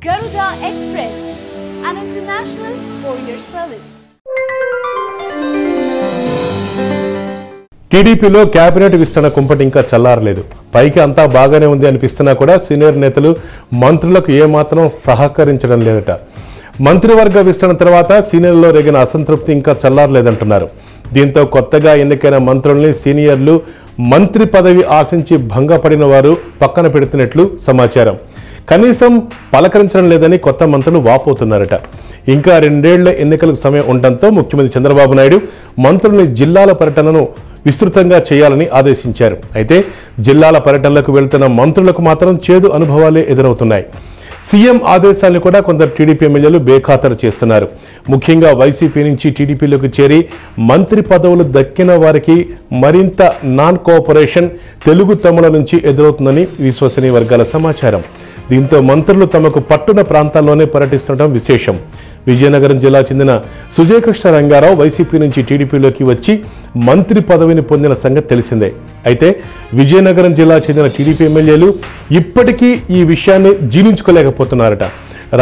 Garuda Express, an international courier service. టీడీపీలో cabinet విస్తరణ కుంపటి ఇంకా చల్లారలేదు. పైకి అంతా బాగానే ఉంది అనిపిస్తున్నా కూడా సీనియర్ నేతలు మంత్రులకు ఏమాత్రం సహకరించడం లేదట. మంత్రివర్గ విస్తరణ తర్వాత సీనియర్లలో రేగిన అసంతృప్తి ఇంకా చల్లారలేదంటున్నారు. దీంతో కొత్తగా ఎన్నికైన మంత్రుల్ని సీనియర్లు మంత్రి పదవి ఆశించి భంగపడిన వారు పక్కన పెడుతున్నట్లు సమాచారం. కనీసం పలకరించడం లేదని కొత్త మంత్రులు వాపోతున్నారట. ఇంకా 2 ఏళ్ల ఎన్నికలకు సమయం ఉండటంతో ముఖ్యమంత్రి చంద్రబాబు నాయుడు మంత్రుల్ని జిల్లాల పర్యటనను విస్తృతంగా చేయాలని ఆదేశించారు. అయితే జిల్లాల పర్యటనలకు వెళ్తున్న మంత్రులకు మాత్రం చేదు అనుభవాలే ఎదురవుతున్నాయి. సీఎం ఆదేశాలను కూడా కొందరు టీడీపీ ఎమ్మెల్యేలు బేఖాతరు చేస్తున్నారు. ముఖ్యంగా వైసీపీ నుంచి టీడీపీలోకి చేరి మంత్రి పదవులు దక్కిన వారికి మరింత నాన్ కోఆపరేషన్ తెలుగు తమ్ముల నుంచి ఎదురవుతుందని విశ్వసనీయ వర్గాల సమాచారం. దీంతో మంత్రులు తమకు పట్టున ప్రాంతాల్లోనే పర్యటిస్తుండటం విశేషం. విజయనగరం జిల్లా చెందిన సుజయకృష్ణ రంగారావు వైసీపీ నుంచి టీడీపీలోకి వచ్చి మంత్రి పదవిని పొందిన సంగతి తెలిసిందే. అయితే విజయనగరం జిల్లా చెందిన టీడీపీ ఎమ్మెల్యేలు ఇప్పటికీ ఈ విషయాన్ని జీర్ణించుకోలేకపోతున్నారట.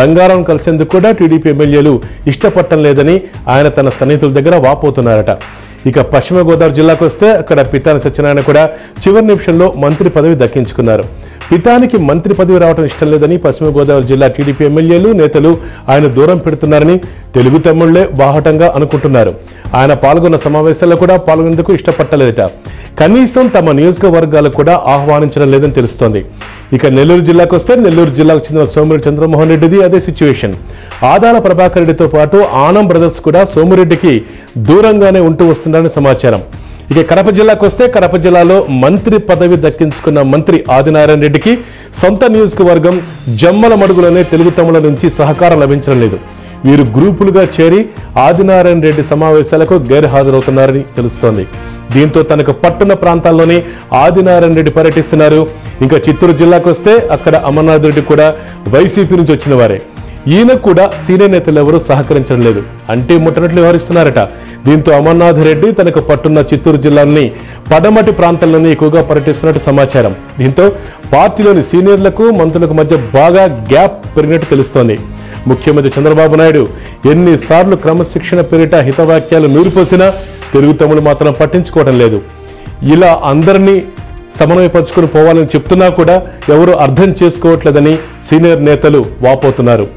రంగారావును కలిసేందుకు కూడా టీడీపీ ఎమ్మెల్యేలు ఇష్టపడటం లేదని ఆయన తన సన్నిహితుల దగ్గర వాపోతున్నారట. ఇక పశ్చిమ గోదావరి జిల్లాకు వస్తే అక్కడ పితాని సత్యనారాయణ కూడా చివరి నిమిషంలో మంత్రి పదవి దక్కించుకున్నారు. పితానికి మంత్రి పదవి రావడం ఇష్టం లేదని పశ్చిమ గోదావరి జిల్లా టీడీపీ ఎమ్మెల్యేలు నేతలు ఆయన దూరం పెడుతున్నారని తెలుగు తమ్ముళ్లే బాహటంగా అనుకుంటున్నారు. ఆయన పాల్గొన్న సమావేశాల్లో కూడా పాల్గొనేందుకు ఇష్టపట్టలేదట. కనీసం తమ నియోజకవర్గాలకు కూడా ఆహ్వానించడం లేదని తెలుస్తోంది. ఇక నెల్లూరు జిల్లాకు వస్తే నెల్లూరు జిల్లాకు చెందిన సోమిరెడ్డి చంద్రమోహన్ రెడ్డిది అదే సిచ్యువేషన్. ఆదాల ప్రభాకర్ రెడ్డితో పాటు ఆనం బ్రదర్స్ కూడా సోమిరెడ్డికి దూరంగానే ఉంటూ వస్తున్నారని సమాచారం. ఇక కడప జిల్లాకు వస్తే కడప జిల్లాలో మంత్రి పదవి దక్కించుకున్న మంత్రి ఆదినారాయణ రెడ్డికి సొంత నియోజకవర్గం జమ్మల మడుగులోనే తెలుగు తమ్ముల నుంచి సహకారం లభించడం లేదు. వీరు గ్రూపులుగా చేరి ఆదినారాయణ రెడ్డి సమావేశాలకు గైర్హాజరవుతున్నారని తెలుస్తోంది. దీంతో తనకు పట్టున్న ప్రాంతాల్లోనే ఆదినారాయణ రెడ్డి పర్యటిస్తున్నారు. ఇంకా చిత్తూరు జిల్లాకు వస్తే అక్కడ అమర్నాథ్ రెడ్డి కూడా వైసీపీ నుంచి వచ్చిన వారే. ఈయన కూడా సీనియర్ నేతలు ఎవరూ సహకరించడం లేదు, అంటే ముట్టనట్లు వ్యవహరిస్తున్నారట. దీంతో అమర్నాథ్ రెడ్డి తనకు పట్టున్న చిత్తూరు జిల్లాని పడమటి ప్రాంతాల్లోనే ఎక్కువగా పర్యటిస్తున్నట్టు సమాచారం. దీంతో పార్టీలోని సీనియర్లకు మంత్రులకు మధ్య బాగా గ్యాప్ పెరిగినట్టు తెలుస్తోంది. ముఖ్యమంత్రి చంద్రబాబు నాయుడు ఎన్నిసార్లు క్రమశిక్షణ పేరిట హితవాక్యాలు నూరిపోసినా తెలుగు తమ్ముడు మాత్రం పట్టించుకోవడం లేదు. ఇలా అందరినీ సమన్వయపరుచుకుని పోవాలని చెప్తున్నా కూడా ఎవరు అర్థం చేసుకోవట్లేదని సీనియర్ నేతలు వాపోతున్నారు.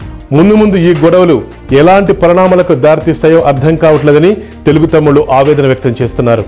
ముందు ఈ గొడవలు ఎలాంటి పరిణామాలకు దారితీస్తాయో అర్థం కావట్లేదని తెలుగు తమ్ముళ్ళు ఆవేదన వ్యక్తం చేస్తున్నారు.